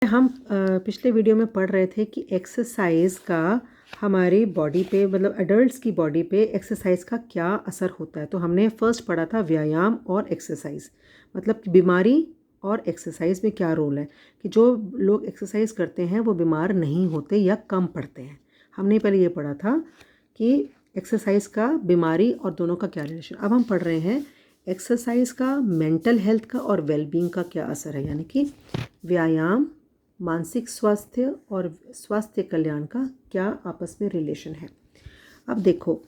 हम पिछले वीडियो में पढ़ रहे थे कि एक्सरसाइज का हमारी बॉडी पे मतलब एडल्ट्स की बॉडी पे एक्सरसाइज का क्या असर होता है। तो हमने फर्स्ट पढ़ा था व्यायाम और एक्सरसाइज, मतलब कि बीमारी और एक्सरसाइज में क्या रोल है कि जो लोग एक्सरसाइज करते हैं वो बीमार नहीं होते या कम पड़ते हैं। हमने पहले ये पढ़ा था कि एक्सरसाइज का बीमारी और दोनों का क्या रिलेशन। अब हम पढ़ रहे हैं एक्सरसाइज का मेंटल हेल्थ का और वेलबींग का क्या असर है, यानी कि व्यायाम, मानसिक स्वास्थ्य और स्वास्थ्य कल्याण का क्या आपस में रिलेशन है। अब देखो,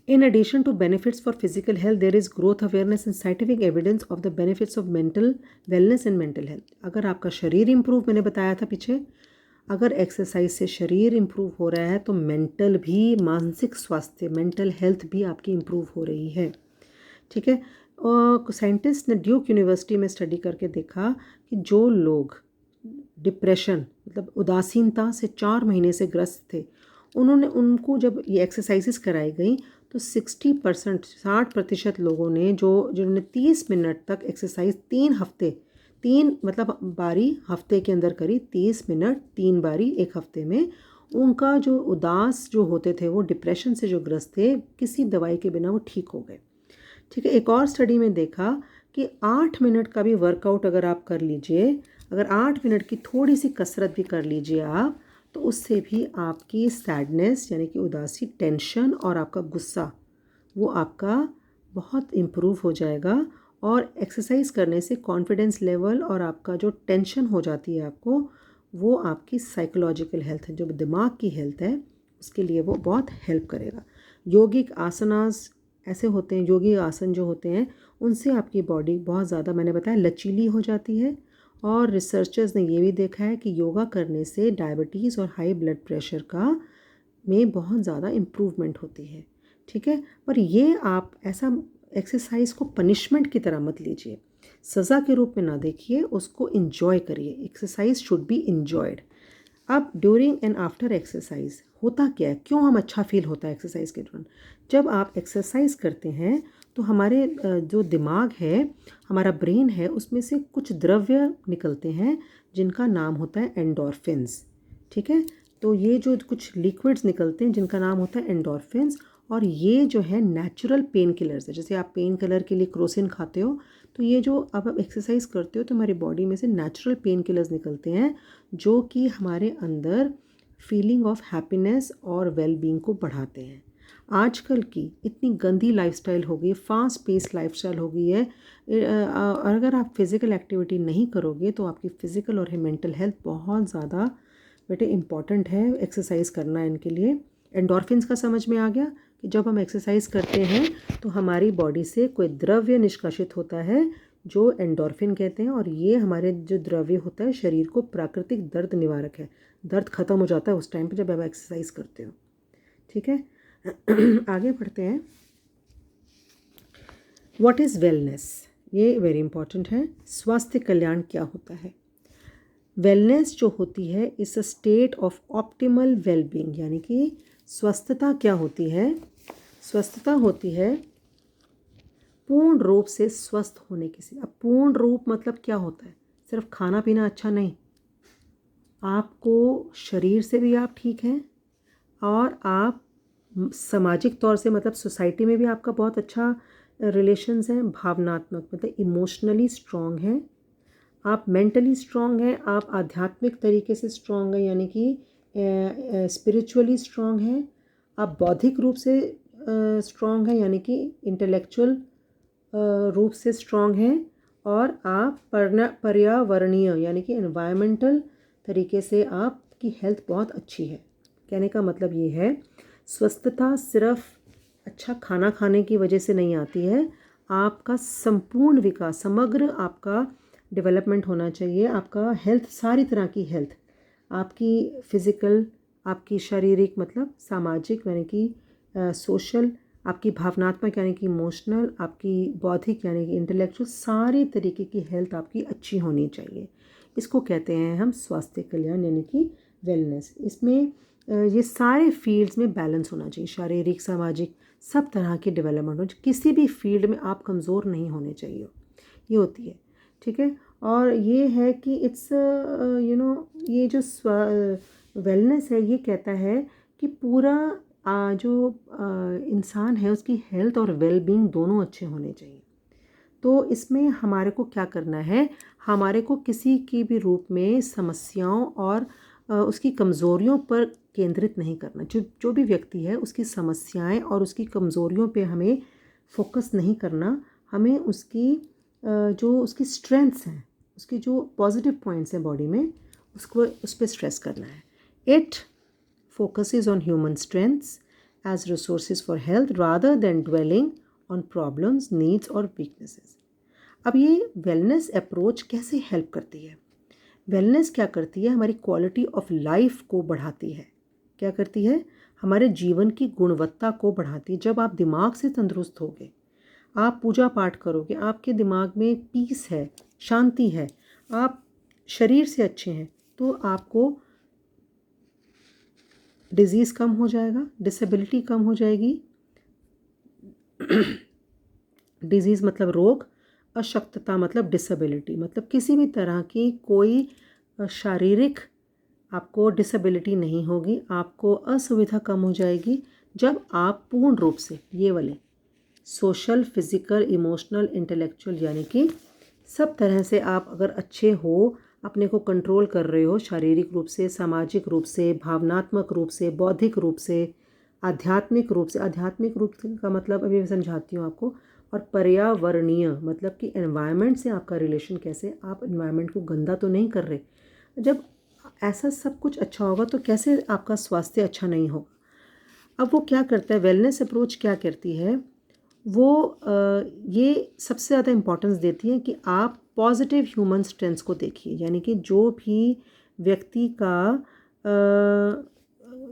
in addition to benefits for physical health, there is growth awareness and scientific evidence of the benefits of mental wellness and mental health। अगर आपका शरीर इम्प्रूव, मैंने बताया था पीछे, अगर एक्सरसाइज से शरीर इम्प्रूव हो रहा है तो मेंटल भी, मानसिक स्वास्थ्य, मेंटल हेल्थ भी आपकी इम्प्रूव हो रही है। ठीक है। और साइंटिस्ट ने ड्यूक यूनिवर्सिटी में स्टडी करके देखा कि जो लोग डिप्रेशन मतलब उदासीनता से 4 महीने से ग्रस्त थे, उनको जब ये एक्सरसाइजेस कराई गई तो 60% लोगों ने जिन्होंने 30 मिनट तक एक्सरसाइज 3 मतलब बारी हफ्ते के अंदर करी, 30 मिनट 3 बारी एक हफ्ते में, उनका जो उदास जो होते थे, वो डिप्रेशन से जो ग्रस्त थे, किसी दवाई के बिना वो ठीक हो गए। ठीक है। एक और स्टडी में देखा कि 8 मिनट का भी वर्कआउट अगर आप कर लीजिए, अगर 8 मिनट की थोड़ी सी कसरत भी कर लीजिए आप, तो उससे भी आपकी सैडनेस यानी कि उदासी, टेंशन और आपका गुस्सा वो आपका बहुत इम्प्रूव हो जाएगा। और एक्सरसाइज करने से कॉन्फिडेंस लेवल और आपका जो टेंशन हो जाती है आपको, वो आपकी साइकोलॉजिकल हेल्थ है, जो दिमाग की हेल्थ है, उसके लिए वो बहुत हेल्प करेगा। योगिक आसनास ऐसे होते हैं, योगी आसन जो होते हैं, उनसे आपकी बॉडी बहुत ज़्यादा, मैंने बताया, लचीली हो जाती है। और रिसर्चर्स ने ये भी देखा है कि योगा करने से डायबिटीज़ और हाई ब्लड प्रेशर का में बहुत ज़्यादा इम्प्रूवमेंट होती है। ठीक है। पर ये आप ऐसा एक्सरसाइज को पनिशमेंट की तरह मत लीजिए, सज़ा के रूप में ना देखिए, उसको इन्जॉय करिए। Exercise should be enjoyed. अब ड्यूरिंग एंड आफ्टर एक्सरसाइज होता क्या है, क्यों हम अच्छा फील होता है एक्सरसाइज के दौरान? जब आप एक्सरसाइज करते हैं तो हमारे जो दिमाग है, हमारा ब्रेन है, उसमें से कुछ द्रव्य निकलते हैं जिनका नाम होता है एंडोर्फिन्स। ठीक है। तो ये जो कुछ लिक्विड्स निकलते हैं जिनका नाम होता है एंडोर्फिन्स, और ये जो है नेचुरल पेन किलर्स है। जैसे आप पेन किलर के लिए क्रोसिन खाते हो, तो ये जो अब आप एक्सरसाइज करते हो तो हमारी बॉडी में से नेचुरल पेन किलर्स निकलते हैं जो कि हमारे अंदर फीलिंग ऑफ हैप्पीनेस और वेलबींग को बढ़ाते हैं। आजकल की इतनी गंदी लाइफस्टाइल हो गई, फास्ट पेस लाइफस्टाइल हो गई है, और अगर आप फिज़िकल एक्टिविटी नहीं करोगे तो आपकी फ़िज़िकल और मेंटल हेल्थ बहुत ज़्यादा बेटे इम्पॉर्टेंट है। एक्सरसाइज करना इनके लिए। एंडोर्फिन्स का समझ में आ गया कि जब हम एक्सरसाइज करते हैं तो हमारी बॉडी से कोई द्रव्य निष्कासित होता है जो एंडोर्फिन कहते हैं, और ये हमारे जो द्रव्य होता है शरीर को प्राकृतिक दर्द निवारक है। दर्द खत्म हो जाता है उस टाइम पे जब आप एक्सरसाइज करते हो। ठीक है। आगे बढ़ते हैं। व्हाट इज़ वेलनेस, ये वेरी इंपॉर्टेंट है। स्वास्थ्य कल्याण क्या होता है? वेलनेस जो होती है is a state of optimal wellbeing, यानी कि स्वस्थता क्या होती है? स्वस्थता होती है पूर्ण रूप से स्वस्थ होने की स्थिति। अब पूर्ण रूप मतलब क्या होता है? सिर्फ खाना पीना अच्छा नहीं, आपको शरीर से भी आप ठीक हैं, और आप सामाजिक तौर से मतलब सोसाइटी में भी आपका बहुत अच्छा रिलेशंस हैं। भावनात्मक मतलब इमोशनली स्ट्रॉन्ग हैं, आप मेंटली स्ट्रॉन्ग हैं, आप आध्यात्मिक तरीके से स्ट्रॉन्ग हैं, यानी कि स्पिरिचुअली स्ट्रॉन्ग हैं, आप बौद्धिक रूप से स्ट्रॉन्ग हैं, यानी कि इंटेलेक्चुअल रूप से स्ट्रॉन्ग हैं, और आप पर्यावरणीय यानी कि एनवायरमेंटल तरीके से आपकी हेल्थ बहुत अच्छी है। कहने का मतलब ये है, स्वस्थता सिर्फ अच्छा खाना खाने की वजह से नहीं आती है, आपका संपूर्ण विकास, समग्र आपका डेवलपमेंट होना चाहिए। आपका हेल्थ, सारी तरह की हेल्थ, आपकी फ़िज़िकल, आपकी शारीरिक मतलब सामाजिक यानी कि सोशल, आपकी भावनात्मक यानी कि इमोशनल, आपकी बौद्धिक यानी कि इंटेलेक्चुअल, सारी तरीके की हेल्थ आपकी अच्छी होनी चाहिए। इसको कहते हैं हम स्वास्थ्य कल्याण यानी कि वेलनेस। इसमें ये सारे फील्ड्स में बैलेंस होना चाहिए, शारीरिक, सामाजिक, सब तरह की डेवलपमेंट हो। किसी भी फील्ड में आप कमज़ोर नहीं होने चाहिए, ये होती है। ठीक है। और ये है कि इट्स ये जो वेलनेस है ये कहता है कि पूरा जो इंसान है उसकी हेल्थ और वेल बीइंग दोनों अच्छे होने चाहिए। तो इसमें हमारे को क्या करना है, हमारे को किसी की भी रूप में समस्याओं और उसकी कमज़ोरियों पर केंद्रित नहीं करना। जो भी व्यक्ति है उसकी समस्याएं और उसकी कमज़ोरियों पे हमें फोकस नहीं करना। हमें उसकी जो उसकी स्ट्रेंथ्स हैं, उसकी जो पॉजिटिव पॉइंट्स हैं बॉडी में, उसको उस पर स्ट्रेस करना है। It focuses on human strengths as resources for health rather than dwelling on problems, needs और weaknesses। अब ये वेलनेस अप्रोच कैसे हेल्प करती है? वेलनेस क्या करती है, हमारी क्वालिटी ऑफ लाइफ को बढ़ाती है। क्या करती है? हमारे जीवन की गुणवत्ता को बढ़ाती है। जब आप दिमाग से तंदुरुस्त होगे, आप पूजा पाठ करोगे, आपके दिमाग में पीस है, शांति है, आप शरीर से अच्छे हैं, तो आपको डिजीज़ कम हो जाएगा, डिसेबिलिटी कम हो जाएगी। डिजीज़ मतलब रोग, अशक्तता मतलब डिसेबिलिटी, मतलब किसी भी तरह की कोई शारीरिक आपको डिसेबिलिटी नहीं होगी, आपको असुविधा कम हो जाएगी जब आप पूर्ण रूप से ये वाले सोशल, फिज़िकल, इमोशनल, इंटेलेक्चुअल यानी कि सब तरह से आप अगर अच्छे हो, अपने को कंट्रोल कर रहे हो शारीरिक रूप से, सामाजिक रूप से, भावनात्मक रूप से, बौद्धिक रूप से, आध्यात्मिक रूप से। आध्यात्मिक रूप का मतलब अभी मैं समझाती हूँ आपको। और पर्यावरणीय मतलब कि एनवायरनमेंट से आपका रिलेशन कैसे, आप एनवायरनमेंट को गंदा तो नहीं कर रहे। जब ऐसा सब कुछ अच्छा होगा तो कैसे आपका स्वास्थ्य अच्छा नहीं होगा। अब वो क्या करता है, वेलनेस अप्रोच क्या करती है, वो ये सबसे ज़्यादा इम्पोर्टेंस देती है कि आप पॉजिटिव ह्यूमन स्ट्रेंथ्स को देखिए। यानी कि जो भी व्यक्ति का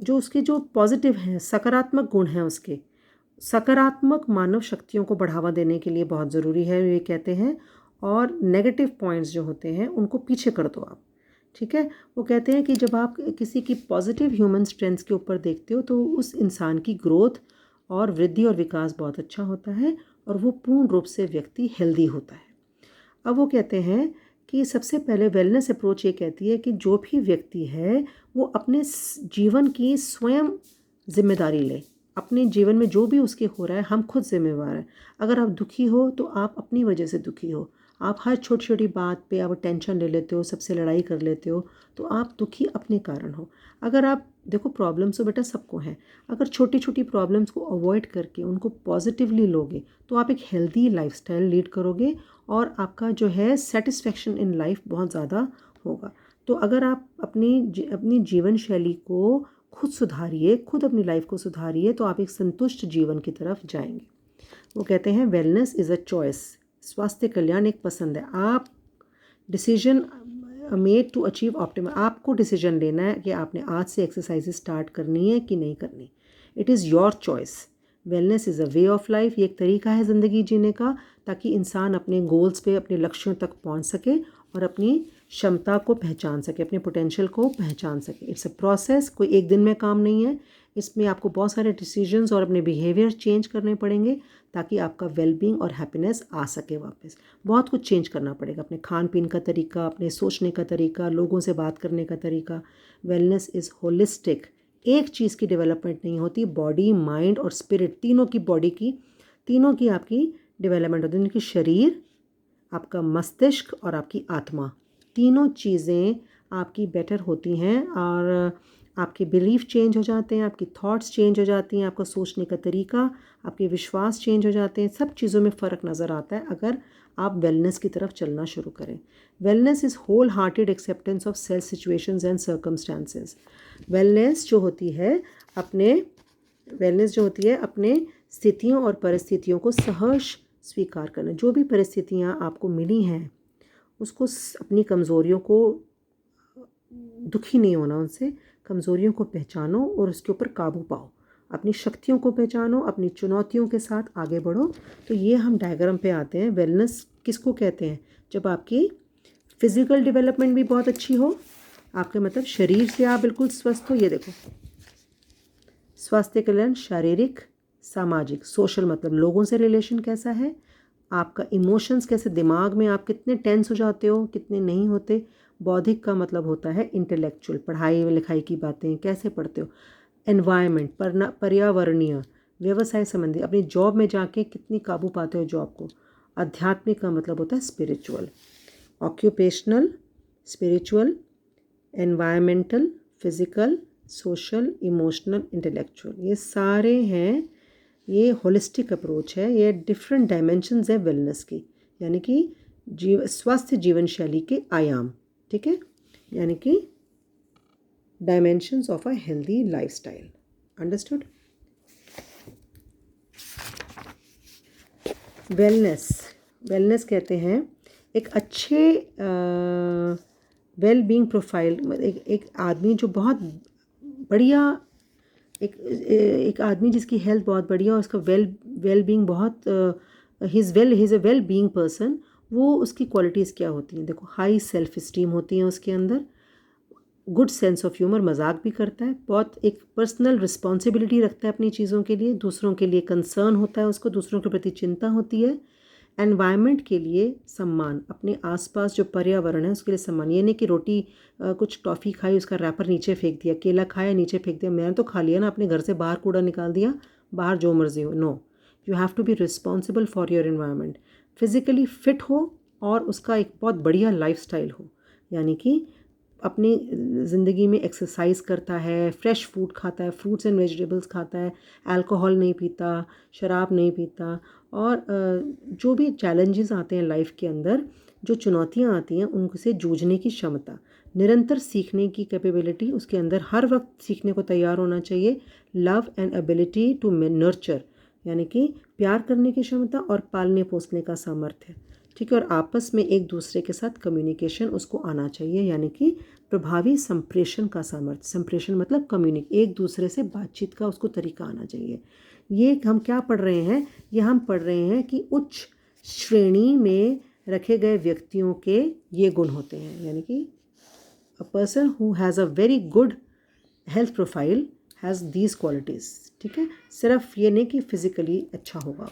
जो उसके जो पॉजिटिव हैं, सकारात्मक गुण हैं, उसके सकारात्मक मानव शक्तियों को बढ़ावा देने के लिए बहुत ज़रूरी है ये कहते हैं। और नेगेटिव पॉइंट्स जो होते हैं उनको पीछे कर दो आप। ठीक है, वो कहते हैं कि जब आप किसी की पॉजिटिव ह्यूमन स्ट्रेंथ्स के ऊपर देखते हो तो उस इंसान की ग्रोथ और वृद्धि और विकास बहुत अच्छा होता है और वो पूर्ण रूप से व्यक्ति हेल्दी होता है। अब वो कहते हैं कि सबसे पहले वेलनेस अप्रोच ये कहती है कि जो भी व्यक्ति है वो अपने जीवन की स्वयं जिम्मेदारी ले। अपने जीवन में जो भी उसके हो रहा है हम खुद जिम्मेवार हैं। अगर आप दुखी हो तो आप अपनी वजह से दुखी हो। आप हर छोटी छोटी बात पे आप टेंशन ले लेते हो, सबसे लड़ाई कर लेते हो, तो आप दुखी अपने कारण हो। अगर आप देखो, प्रॉब्लम्स तो बेटा सबको हैं। अगर छोटी छोटी प्रॉब्लम्स को अवॉइड करके उनको पॉजिटिवली लोगे तो आप एक हेल्दी लाइफस्टाइल लीड करोगे और आपका जो है सेटिस्फेक्शन इन लाइफ बहुत ज़्यादा होगा। तो अगर आप अपनी जीवन शैली को खुद सुधारिए, खुद अपनी लाइफ को सुधारिए, तो आप एक संतुष्ट जीवन की तरफ जाएंगे। वो कहते हैं वेलनेस इज़ अ चॉइस। स्वास्थ्य कल्याण एक पसंद है। आप decision made to achieve optimum, आपको डिसीजन लेना है कि आपने आज से एक्सरसाइज स्टार्ट करनी है कि नहीं करनी। It is your choice. Wellness is a way of life, ये एक तरीका है ज़िंदगी जीने का, ताकि इंसान अपने गोल्स पे, अपने लक्ष्यों तक पहुंच सके और अपनी क्षमता को पहचान सके, अपने पोटेंशियल को पहचान सके। इट्स अ प्रोसेस, कोई एक दिन में काम नहीं है। इसमें आपको बहुत सारे डिसीजंस और अपने बिहेवियर चेंज करने पड़ेंगे ताकि आपका वेलबींग और हैप्पीनेस आ सके वापस। बहुत कुछ चेंज करना पड़ेगा, अपने खान पीन का तरीका, अपने सोचने का तरीका, लोगों से बात करने का तरीका। Wellness is holistic. एक चीज़ की डेवलपमेंट नहीं होती, बॉडी, माइंड और स्पिरिट, तीनों की बॉडी की, तीनों की आपकी डेवलपमेंट होती है। उनकी शरीर, आपका मस्तिष्क और आपकी आत्मा, तीनों चीज़ें आपकी बेटर होती हैं और आपके बिलीफ चेंज हो जाते हैं, आपकी थॉट्स चेंज हो जाती हैं, आपका सोचने का तरीका, आपके विश्वास चेंज हो जाते हैं। सब चीज़ों में फ़र्क नज़र आता है अगर आप वेलनेस की तरफ चलना शुरू करें। Wellness is whole hearted acceptance of self situations and circumstances. Wellness जो होती है अपने स्थितियों और परिस्थितियों को सहर्ष स्वीकार करना। जो भी परिस्थितियाँ आपको मिली हैं उसको अपनी कमज़ोरियों को, दुखी नहीं होना उनसे, कमज़ोरियों को पहचानो और उसके ऊपर काबू पाओ। अपनी शक्तियों को पहचानो, अपनी चुनौतियों के साथ आगे बढ़ो। तो ये हम डायग्राम पे आते हैं। वेलनेस किसको कहते हैं? जब आपकी फ़िज़िकल डेवलपमेंट भी बहुत अच्छी हो, आपके मतलब शरीर से आप बिल्कुल स्वस्थ हो। ये देखो, स्वास्थ्य कल्याण, शारीरिक, सामाजिक, सोशल मतलब लोगों से रिलेशन कैसा है, आपका इमोशंस कैसे, दिमाग में आप कितने टेंस हो जाते हो, कितने नहीं होते। बौद्धिक का मतलब होता है इंटेलेक्चुअल, पढ़ाई लिखाई की बातें कैसे पढ़ते हो। एनवायरनमेंट, पर्यावरणीय, व्यवसाय संबंधी, अपनी जॉब में जाके कितनी काबू पाते हो जॉब को। आध्यात्मिक का मतलब होता है spiritual. Occupational, spiritual, environmental, physical, social, emotional, intellectual, ये सारे हैं। ये होलिस्टिक अप्रोच है, ये डिफरेंट डायमेंशंस है वेलनेस की, यानी कि स्वस्थ जीवन शैली के आयाम। ठीक है, यानी कि dimensions of a healthy lifestyle. Understood. Wellness कहते हैं एक अच्छे वेल बीइंग प्रोफाइल, एक आदमी जो बहुत बढ़िया, एक आदमी जिसकी हेल्थ बहुत बढ़िया और उसका वेल बीइंग बहुत, he is a well being person. वो उसकी क्वालिटीज़ क्या होती हैं? देखो, हाई सेल्फ इस्टीम होती हैं उसके अंदर, गुड सेंस ऑफ ह्यूमर, मजाक भी करता है, बहुत एक पर्सनल रिस्पॉन्सिबिलिटी रखता है अपनी चीज़ों के लिए, दूसरों के लिए कंसर्न होता है उसको, दूसरों के प्रति चिंता होती है। एनवायरनमेंट के लिए सम्मान, अपने आसपास जो पर्यावरण है उसके लिए सम्मान। ये नहीं कि रोटी कुछ टॉफ़ी खाई, उसका रैपर नीचे फेंक दिया, केला खाया नीचे फेंक दिया, मैंने तो खा लिया ना, अपने घर से बाहर कूड़ा निकाल दिया, बाहर जो मर्जी हो। No, you have to be responsible for your environment. Physically fit हो और उसका एक बहुत बढ़िया लाइफस्टाइल हो, यानी कि अपनी ज़िंदगी में एक्सरसाइज करता है, फ्रेश फूड खाता है, फ्रूट्स एंड वेजिटेबल्स खाता है, अल्कोहल नहीं पीता, शराब नहीं पीता, और जो भी चैलेंजेस आते हैं लाइफ के अंदर, जो चुनौतियां आती हैं उनसे जूझने की क्षमता, निरंतर सीखने की कैपेबिलिटी उसके अंदर, हर वक्त सीखने को तैयार होना चाहिए। Love and ability to nurture, यानी कि प्यार करने की क्षमता और पालने पोसने का सामर्थ्य। ठीक है, और आपस में एक दूसरे के साथ कम्युनिकेशन उसको आना चाहिए, यानी कि प्रभावी संप्रेषण का सामर्थ्य। संप्रेषण मतलब एक दूसरे से बातचीत का उसको तरीका आना चाहिए। ये हम क्या पढ़ रहे हैं? ये हम पढ़ रहे हैं कि उच्च श्रेणी में रखे गए व्यक्तियों के ये गुण होते हैं, यानी कि a person who has a very good health profile has these qualities. ठीक है, सिर्फ ये नहीं कि फिज़िकली अच्छा होगा।